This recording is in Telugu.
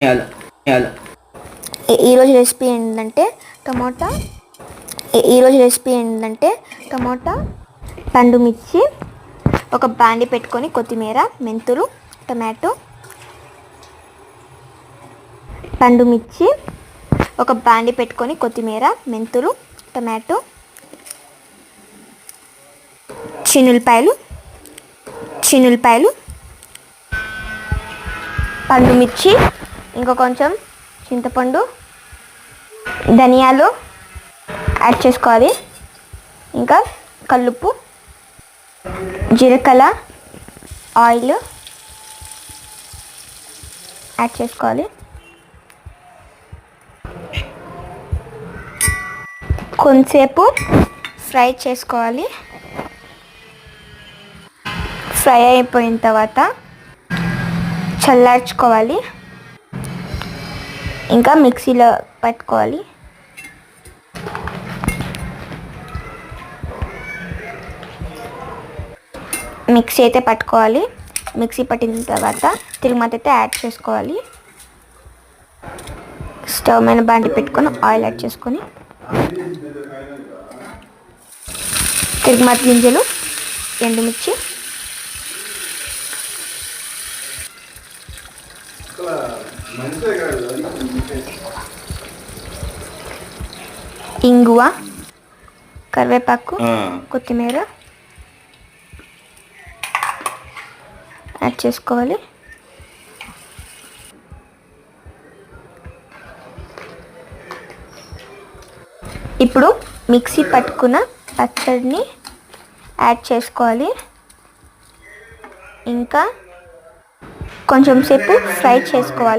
ఈరోజు రెసిపీ ఏంటంటే టమోటా పండు మిర్చి, ఒక బాండి పెట్టుకొని కొత్తిమీర, మెంతులు, టమాటో, పండు మిర్చి, ఒక బాండి పెట్టుకొని కొత్తిమీర, మెంతులు, టమాటో, చిన్నులపాయలు, పండు మిర్చి, ఇంకా కొంచెం చింతపండు, ధనియాలు యాడ్ చేసుకోవాలి. ఇంకా కల్లుప్పు, జీలకర్ర, ఆయిల్ యాడ్ చేసుకోవాలి. కొంతసేపు ఫ్రై చేసుకోవాలి. ఫ్రై అయిపోయిన తర్వాత చల్లార్చుకోవాలి. ఇంకా మిక్సీలో పట్టుకోవాలి. మిక్సీ అయితే పట్టుకోవాలి. మిక్సీ పట్టిన తర్వాత తిరుమత అయితే యాడ్ చేసుకోవాలి. స్టవ్ మీద బాండి పెట్టుకొని ఆయిల్ యాడ్ చేసుకొని తిరుమత గింజలు, ఎండుమిర్చి, ఇంగువ, కరివేపాకు, కొత్తిమీర యాడ్ చేసుకోవాలి. ఇప్పుడు మిక్సీ పట్టుకున్న పచ్చడిని యాడ్ చేసుకోవాలి. ఇంకా కొంచెం సేపు ఫ్రై చేసుకోవాలి.